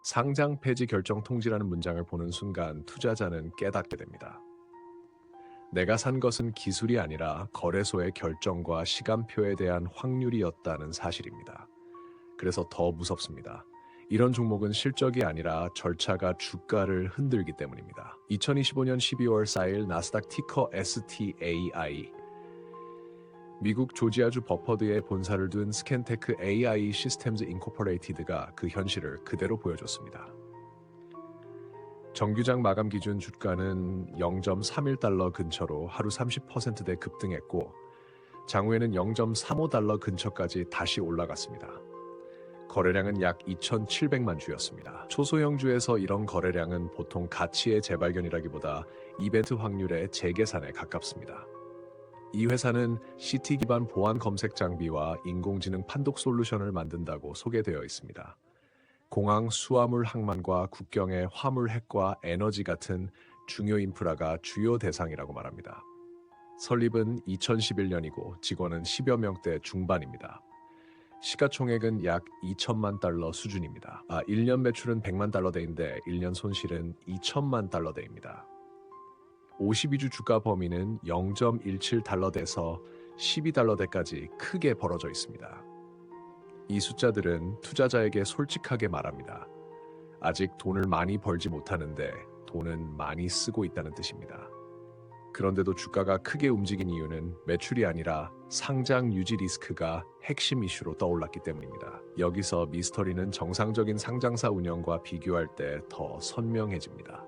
상장 폐지 결정 통지라는 문장을 보는 순간 투자자는 깨닫게 됩니다. 내가 산 것은 기술이 아니라 거래소의 결정과 시간표에 대한 확률이었다는 사실입니다. 그래서 더 무섭습니다. 이런 종목은 실적이 아니라 절차가 주가를 흔들기 때문입니다. 2025년 12월 4일 나스닥 티커 STAI, 미국 조지아주 버퍼드에 본사를 둔 스캔테크 AI 시스템즈 인코퍼레이티드가 그 현실을 그대로 보여줬습니다. 정규장 마감 기준 주가는 0.31달러 근처로 하루 30%대 급등했고 장후에는 0.35달러 근처까지 다시 올라갔습니다. 거래량은 약 2,700만 주였습니다. 초소형주에서 이런 거래량은 보통 가치의 재발견이라기보다 이벤트 확률의 재계산에 가깝습니다. 이 회사는 CT 기반 보안 검색 장비와 인공지능 판독 솔루션을 만든다고 소개되어 있습니다. 공항 수화물 항만과 국경의 화물 핵과 에너지 같은 중요 인프라가 주요 대상이라고 말합니다. 설립은 2011년이고 직원은 10여 명대 중반입니다. 시가총액은 약 2천만 달러 수준입니다. 1년 매출은 100만 달러대인데 1년 손실은 2천만 달러대입니다. 52주 주가 범위는 0.17달러대에서 12달러대까지 크게 벌어져 있습니다. 이 숫자들은 투자자에게 솔직하게 말합니다. 아직 돈을 많이 벌지 못하는데 돈은 많이 쓰고 있다는 뜻입니다. 그런데도 주가가 크게 움직인 이유는 매출이 아니라 상장 유지 리스크가 핵심 이슈로 떠올랐기 때문입니다. 여기서 미스터리는 정상적인 상장사 운영과 비교할 때 더 선명해집니다.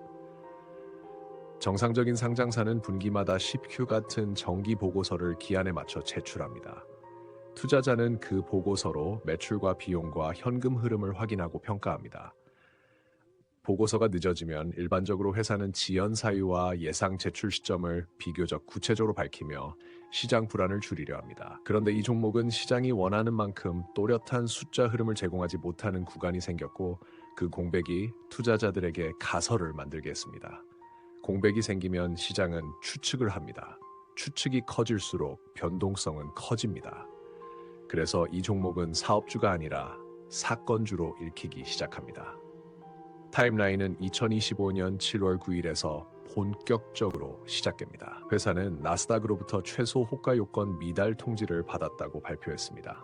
정상적인 상장사는 분기마다 10Q 같은 정기 보고서를 기한에 맞춰 제출합니다. 투자자는 그 보고서로 매출과 비용과 현금 흐름을 확인하고 평가합니다. 보고서가 늦어지면 일반적으로 회사는 지연 사유와 예상 제출 시점을 비교적 구체적으로 밝히며 시장 불안을 줄이려 합니다. 그런데 이 종목은 시장이 원하는 만큼 또렷한 숫자 흐름을 제공하지 못하는 구간이 생겼고 그 공백이 투자자들에게 가설을 만들게 했습니다. 공백이 생기면 시장은 추측을 합니다. 추측이 커질수록 변동성은 커집니다. 그래서 이 종목은 사업주가 아니라 사건주로 읽히기 시작합니다. 타임라인은 2025년 7월 9일에서 본격적으로 시작됩니다. 회사는 나스닥으로부터 최소 호가 요건 미달 통지를 받았다고 발표했습니다.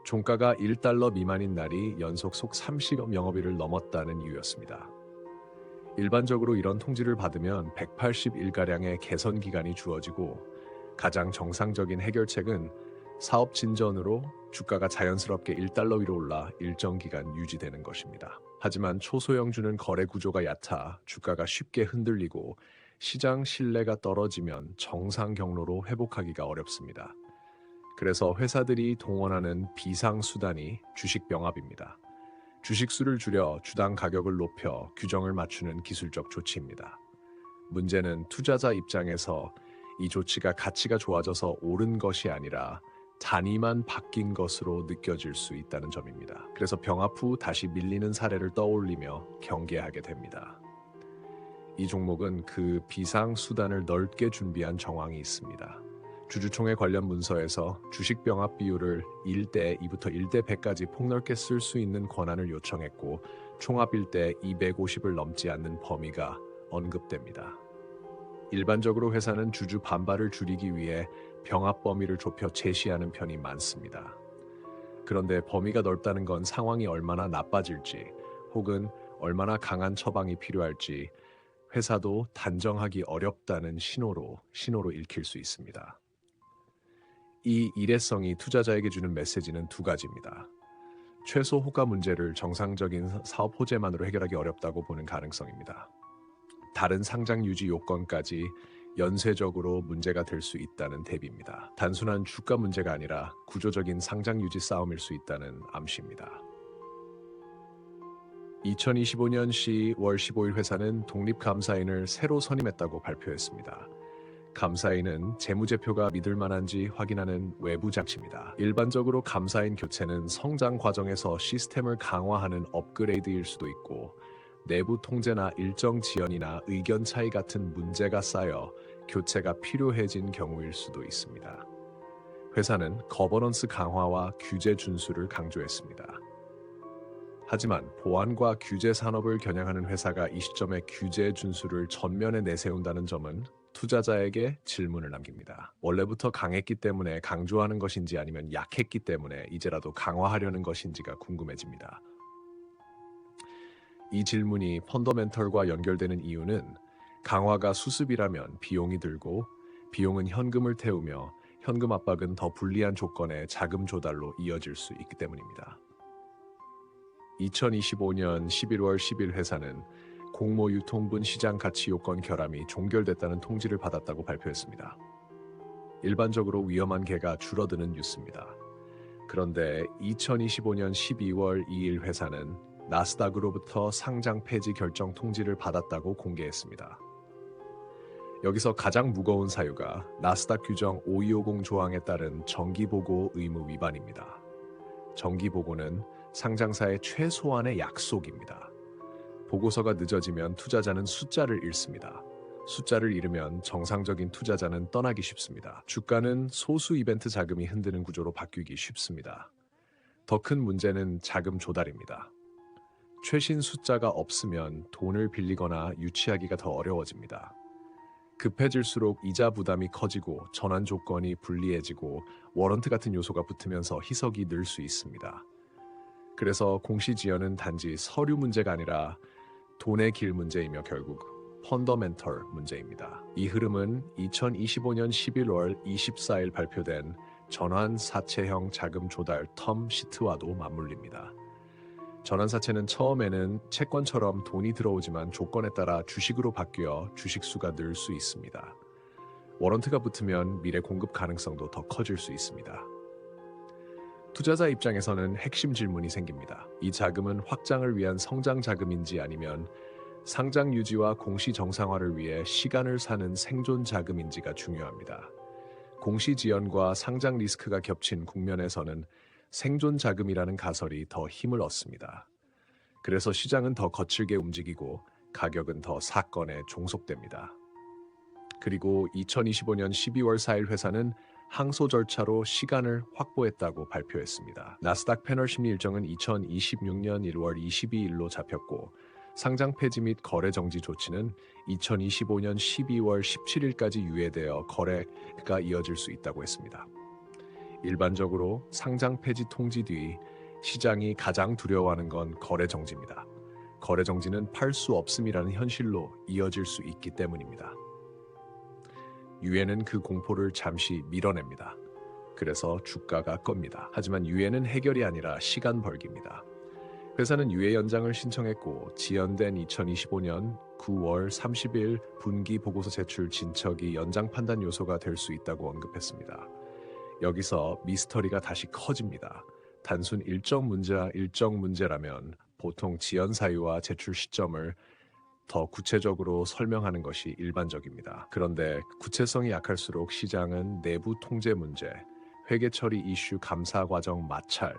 종가가 1달러 미만인 날이 연속 속 30억 영업일을 넘었다는 이유였습니다. 일반적으로 이런 통지를 받으면 180일가량의 개선 기간이 주어지고 가장 정상적인 해결책은 사업 진전으로 주가가 자연스럽게 1달러 위로 올라 일정 기간 유지되는 것입니다. 하지만 초소형주는 거래 구조가 얕아 주가가 쉽게 흔들리고 시장 신뢰가 떨어지면 정상 경로로 회복하기가 어렵습니다. 그래서 회사들이 동원하는 비상수단이 주식 병합입니다. 주식수를 줄여 주당 가격을 높여 규정을 맞추는 기술적 조치입니다. 문제는 투자자 입장에서 이 조치가 가치가 좋아져서 옳은 것이 아니라 단위만 바뀐 것으로 느껴질 수 있다는 점입니다. 그래서 병합 후 다시 밀리는 사례를 떠올리며 경계하게 됩니다. 이 종목은 그 비상수단을 넓게 준비한 정황이 있습니다. 주주총회 관련 문서에서 주식 병합 비율을 1대 2부터 1대 100까지 폭넓게 쓸 수 있는 권한을 요청했고 총합일 때 250을 넘지 않는 범위가 언급됩니다. 일반적으로 회사는 주주 반발을 줄이기 위해 병합 범위를 좁혀 제시하는 편이 많습니다. 그런데 범위가 넓다는 건 상황이 얼마나 나빠질지 혹은 얼마나 강한 처방이 필요할지 회사도 단정하기 어렵다는 신호로 읽힐 수 있습니다. 이 일회성이 투자자에게 주는 메시지는 두 가지입니다. 최소 호가 문제를 정상적인 사업 호재만으로 해결하기 어렵다고 보는 가능성입니다. 다른 상장 유지 요건까지 연쇄적으로 문제가 될 수 있다는 대비입니다. 단순한 주가 문제가 아니라 구조적인 상장 유지 싸움일 수 있다는 암시입니다. 2025년 10월 15일 회사는 독립감사인을 새로 선임했다고 발표했습니다. 감사인은 재무제표가 믿을 만한지 확인하는 외부 장치입니다. 일반적으로 감사인 교체는 성장 과정에서 시스템을 강화하는 업그레이드일 수도 있고 내부 통제나 일정 지연이나 의견 차이 같은 문제가 쌓여 교체가 필요해진 경우일 수도 있습니다. 회사는 거버넌스 강화와 규제 준수를 강조했습니다. 하지만 보안과 규제 산업을 겨냥하는 회사가 이 시점에 규제 준수를 전면에 내세운다는 점은 투자자에게 질문을 남깁니다. 원래부터 강했기 때문에 강조하는 것인지 아니면 약했기 때문에 이제라도 강화하려는 것인지가 궁금해집니다. 이 질문이 펀더멘털과 연결되는 이유는 강화가 수습이라면 비용이 들고 비용은 현금을 태우며 현금 압박은 더 불리한 조건의 자금 조달로 이어질 수 있기 때문입니다. 2025년 11월 10일 회사는 공모 유통분 시장 가치 요건 결함이 종결됐다는 통지를 받았다고 발표했습니다. 일반적으로 위험한 개가 줄어드는 뉴스입니다. 그런데 2025년 12월 2일 회사는 나스닥으로부터 상장 폐지 결정 통지를 받았다고 공개했습니다. 여기서 가장 무거운 사유가 나스닥 규정 5250 조항에 따른 정기보고 의무 위반입니다. 정기보고는 상장사의 최소한의 약속입니다. 보고서가 늦어지면 투자자는 숫자를 잃습니다. 숫자를 잃으면 정상적인 투자자는 떠나기 쉽습니다. 주가는 소수 이벤트 자금이 흔드는 구조로 바뀌기 쉽습니다. 더 큰 문제는 자금 조달입니다. 최신 숫자가 없으면 돈을 빌리거나 유치하기가 더 어려워집니다. 급해질수록 이자 부담이 커지고 전환 조건이 불리해지고 워런트 같은 요소가 붙으면서 희석이 늘 수 있습니다. 그래서 공시지연은 단지 서류 문제가 아니라 돈의 길 문제이며 결국 펀더멘털 문제입니다. 이 흐름은 2025년 11월 24일 발표된 전환사채형 자금 조달 텀 시트와도 맞물립니다. 전환사채는 처음에는 채권처럼 돈이 들어오지만 조건에 따라 주식으로 바뀌어 주식수가 늘 수 있습니다. 워런트가 붙으면 미래 공급 가능성도 더 커질 수 있습니다. 투자자 입장에서는 핵심 질문이 생깁니다. 이 자금은 확장을 위한 성장 자금인지 아니면 상장 유지와 공시 정상화를 위해 시간을 사는 생존 자금인지가 중요합니다. 공시 지연과 상장 리스크가 겹친 국면에서는 생존 자금이라는 가설이 더 힘을 얻습니다. 그래서 시장은 더 거칠게 움직이고 가격은 더 사건에 종속됩니다. 그리고 2025년 12월 4일 회사는 항소 절차로 시간을 확보했다고 발표했습니다. 나스닥 패널 심리 일정은 2026년 1월 22일로 잡혔고 상장 폐지 및 거래 정지 조치는 2025년 12월 17일까지 유예되어 거래가 이어질 수 있다고 했습니다. 일반적으로 상장 폐지 통지 뒤 시장이 가장 두려워하는 건 거래 정지입니다. 거래 정지는 팔 수 없음이라는 현실로 이어질 수 있기 때문입니다. 유예는 그 공포를 잠시 밀어냅니다. 그래서 주가가 끕니다. 하지만 유예는 해결이 아니라 시간 벌기입니다. 회사는 유예 연장을 신청했고 지연된 2025년 9월 30일 분기 보고서 제출 진척이 연장 판단 요소가 될 수 있다고 언급했습니다. 여기서 미스터리가 다시 커집니다. 단순 일정 문제라면 보통 지연 사유와 제출 시점을 더 구체적으로 설명하는 것이 일반적입니다. 그런데 구체성이 약할수록 시장은 내부 통제 문제, 회계 처리 이슈 감사 과정 마찰,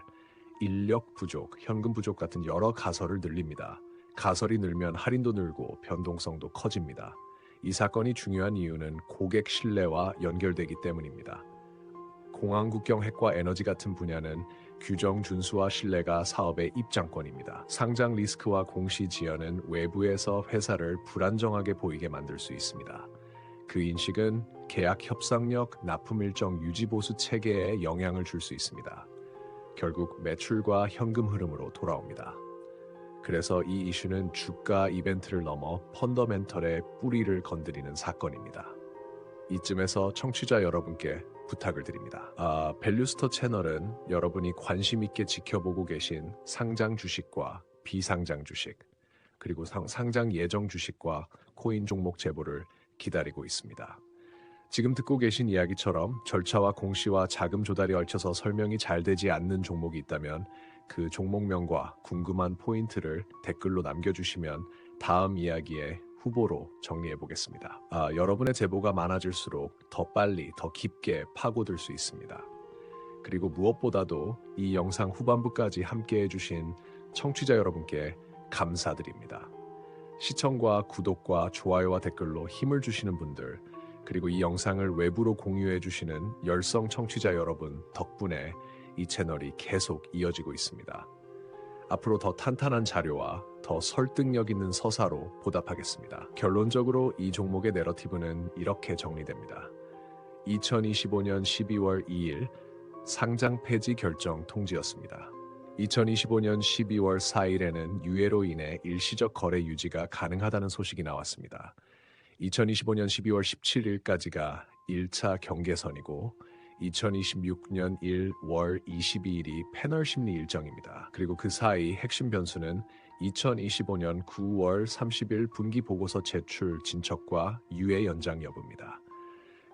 인력 부족, 현금 부족 같은 여러 가설을 늘립니다. 가설이 늘면 할인도 늘고 변동성도 커집니다. 이 사건이 중요한 이유는 고객 신뢰와 연결되기 때문입니다. 공항 국경 핵과 에너지 같은 분야는 규정 준수와 신뢰가 사업의 입장권입니다. 상장 리스크와 공시 지연은 외부에서 회사를 불안정하게 보이게 만들 수 있습니다. 그 인식은 계약 협상력, 납품 일정 유지 보수 체계에 영향을 줄 수 있습니다. 결국 매출과 현금 흐름으로 돌아옵니다. 그래서 이 이슈는 주가 이벤트를 넘어 펀더멘털의 뿌리를 건드리는 사건입니다. 이쯤에서 청취자 여러분께 부탁을 드립니다. 밸류스터 채널은 여러분이 관심 있게 지켜보고 계신 상장 주식과 비상장 주식, 그리고 상장 예정 주식과 코인 종목 제보를 기다리고 있습니다. 지금 듣고 계신 이야기처럼 절차와 공시와 자금 조달이 얽혀서 설명이 잘 되지 않는 종목이 있다면 그 종목명과 궁금한 포인트를 댓글로 남겨주시면 다음 이야기에 후보로 정리해 보겠습니다. 여러분의 제보가 많아질수록 더 빨리, 더 깊게 파고들 수 있습니다. 그리고 무엇보다도 이 영상 후반부까지 함께 해주신 청취자 여러분께 감사드립니다. 시청과 구독과 좋아요와 댓글로 힘을 주시는 분들, 그리고 이 영상을 외부로 공유해 주시는 열성 청취자 여러분 덕분에 이 채널이 계속 이어지고 있습니다. 앞으로 더 탄탄한 자료와 더 설득력 있는 서사로 보답하겠습니다. 결론적으로 이 종목의 내러티브는 이렇게 정리됩니다. 2025년 12월 2일 상장 폐지 결정 통지였습니다. 2025년 12월 4일에는 유예로 인해 일시적 거래 유지가 가능하다는 소식이 나왔습니다. 2025년 12월 17일까지가 1차 경계선이고 2026년 1월 22일이 패널 심리 일정입니다. 그리고 그 사이 핵심 변수는 2025년 9월 30일 분기 보고서 제출 진척과 유예 연장 여부입니다.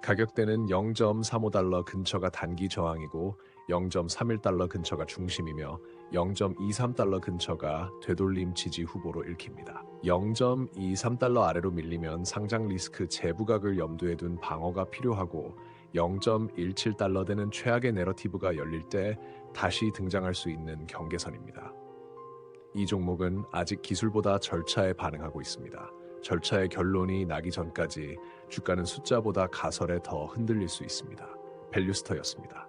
가격대는 0.35달러 근처가 단기 저항이고 0.31달러 근처가 중심이며 0.23달러 근처가 되돌림 지지 후보로 읽힙니다. 0.23달러 아래로 밀리면 상장 리스크 재부각을 염두에 둔 방어가 필요하고 0.17달러대는 최악의 내러티브가 열릴 때 다시 등장할 수 있는 경계선입니다. 이 종목은 아직 기술보다 절차에 반응하고 있습니다. 절차의 결론이 나기 전까지 주가는 숫자보다 가설에 더 흔들릴 수 있습니다. 밸류스터였습니다.